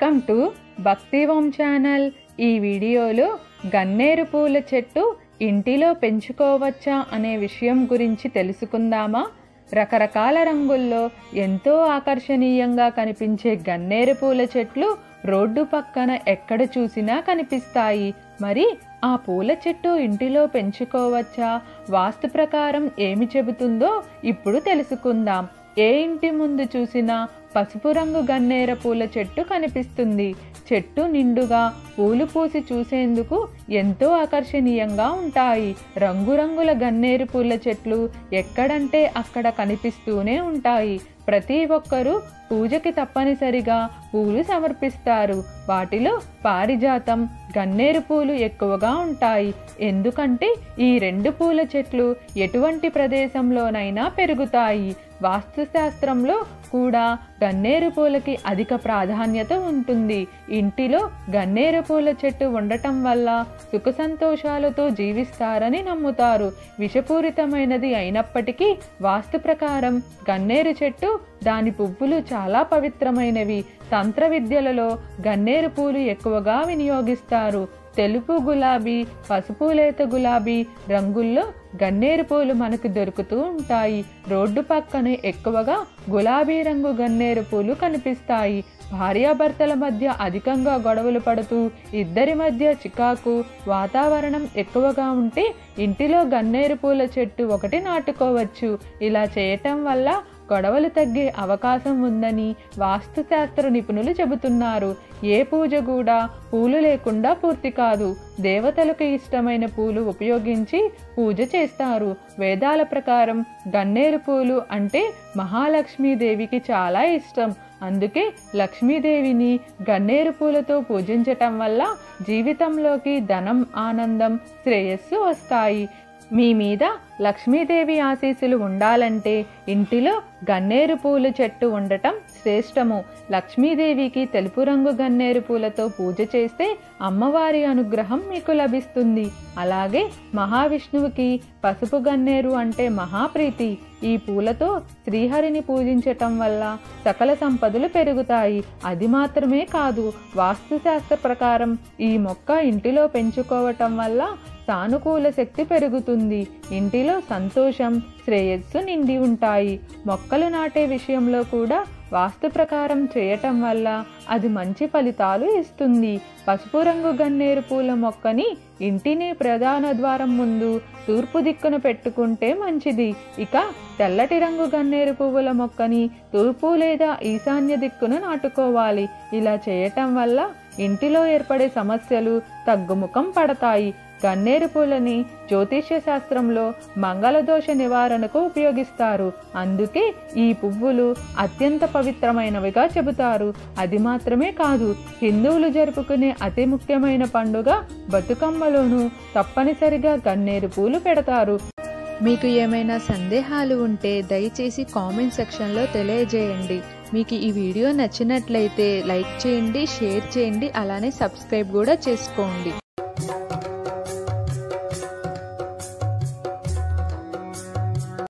Welcome to భక్తివం channel. ఈ వీడియోలో గన్నేరు పూల చెట్టు ఇంటిలో పెంచుకోవచ్చా అనే విషయం గురించి తెలుసుకుందామా? రకరకాల రంగుల్లో ఎంతో ఆకర్షణీయంగా కనిపించే గన్నేరు పూల చెట్లు రోడ్డు పక్కన ఎక్కడ చూసినా కనిపిస్తాయి. మరి ఆ పూల చెట్టు ఇంటిలో పెంచుకోవచ్చా? వాస్తు ప్రకారం ఏమి చెబుతుందో ఇప్పుడు తెలుసుకుందాం. ఏ ఇంటి ముందు చూసినా పసుపు రంగు గన్నేరు పూల చెట్టు కనిపిస్తుంది. చెట్టు నిండుగా పూలు పూసి చూసేందుకు ఎంతో ఆకర్షణీయంగా ఉంటాయి. రంగురంగుల గన్నేరు పూల చెట్లు ఎక్కడంటే అక్కడ కనిపిస్తూనే ఉంటాయి. ప్రతి ఒక్కరూ పూజకి తప్పనిసరిగా పూలు సమర్పిస్తారు. వాటిలో పారిజాతం, గన్నేరు పూలు ఎక్కువగా ఉంటాయి. ఎందుకంటే ఈ రెండు పూల చెట్లు ఎటువంటి ప్రదేశంలోనైనా పెరుగుతాయి. వాస్తుశాస్త్రంలో కూడా గన్నేరు పూలకి అధిక ప్రాధాన్యత ఉంటుంది. ఇంటిలో గన్నేరు పూల చెట్టు ఉండటం వల్ల సుఖ సంతోషాలతో జీవిస్తారని నమ్ముతారు. విషపూరితమైనది అయినప్పటికీ వాస్తు ప్రకారం గన్నేరు చెట్టు, దాని పువ్వులు చాలా పవిత్రమైనవి. తంత్ర విద్యలలో గన్నేరు పూలు ఎక్కువగా వినియోగిస్తారు. తెలుపు గులాబీ, పసుపు లేత గులాబీ రంగుల్లో గన్నేరు పూలు మనకు దొరుకుతూ ఉంటాయి. రోడ్డు పక్కనే ఎక్కువగా గులాబీ రంగు గన్నేరు పూలు కనిపిస్తాయి. భార్యాభర్తల మధ్య అధికంగా గొడవలు పడుతూ ఇద్దరి మధ్య చికాకు వాతావరణం ఎక్కువగా ఉంటే ఇంటిలో గన్నేరు పూల చెట్టు ఒకటి నాటుకోవచ్చు. ఇలా చేయటం వల్ల గొడవలు తగ్గే అవకాశం ఉందని వాస్తుశాస్త్ర నిపుణులు చెబుతున్నారు. ఏ పూజ కూడా పూలు లేకుండా పూర్తి కాదు. దేవతలకు ఇష్టమైన పూలు ఉపయోగించి పూజ చేస్తారు. వేదాల ప్రకారం గన్నేరు పూలు అంటే మహాలక్ష్మీదేవికి చాలా ఇష్టం. అందుకే లక్ష్మీదేవిని గన్నేరు పూలతో పూజించటం వల్ల జీవితంలోకి ధనం, ఆనందం, శ్రేయస్సు వస్తాయి. మీ మీద లక్ష్మీదేవి ఆశీస్సులు ఉండాలంటే ఇంటిలో గన్నేరు పూల చెట్టు ఉండటం శ్రేష్టము. లక్ష్మీదేవికి తెలుపు రంగు గన్నేరు పూలతో పూజ చేస్తే అమ్మవారి అనుగ్రహం మీకు లభిస్తుంది. అలాగే మహావిష్ణువుకి పసుపు గన్నేరు అంటే మహాప్రీతి. ఈ పూలతో శ్రీహరిని పూజించటం వల్ల సకల సంపదలు పెరుగుతాయి. అది మాత్రమే కాదు, వాస్తుశాస్త్ర ప్రకారం ఈ మొక్క ఇంటిలో పెంచుకోవటం వల్ల సానుకూల శక్తి పెరుగుతుంది. ఇంటిలో సంతోషం, శ్రేయస్సు నిండి ఉంటాయి. మొక్కలు నాటే విషయంలో కూడా వాస్తు ప్రకారం చేయటం వల్ల అది మంచి ఫలితాలు ఇస్తుంది. పసుపు రంగు గన్నేరు పూల మొక్కని ఇంటిని ప్రధాన ద్వారం ముందు తూర్పు దిక్కున పెట్టుకుంటే మంచిది. ఇక తెల్లటి రంగు గన్నేరు పువ్వుల మొక్కని తూర్పు లేదా ఈశాన్య దిక్కున నాటుకోవాలి. ఇలా చేయటం వల్ల ఇంటిలో ఏర్పడే సమస్యలు తగ్గుముఖం పడతాయి. గన్నేరు పూలని జ్యోతిష్య శాస్త్రంలో మంగళదోష నివారణకు ఉపయోగిస్తారు. అందుకే ఈ పువ్వులు అత్యంత పవిత్రమైనవిగా చెబుతారు. అది మాత్రమే కాదు, హిందువులు జరుపుకునే అతి ముఖ్యమైన పండుగ బతుకమ్మలోనూ తప్పనిసరిగా గన్నేరు పూలు పెడతారు. మీకు ఏమైనా సందేహాలు ఉంటే దయచేసి కామెంట్ సెక్షన్లో తెలియజేయండి. మీకు ఈ వీడియో నచ్చినట్లయితే లైక్ చేయండి, షేర్ చేయండి, అలానే సబ్స్క్రైబ్ కూడా చేసుకోండి.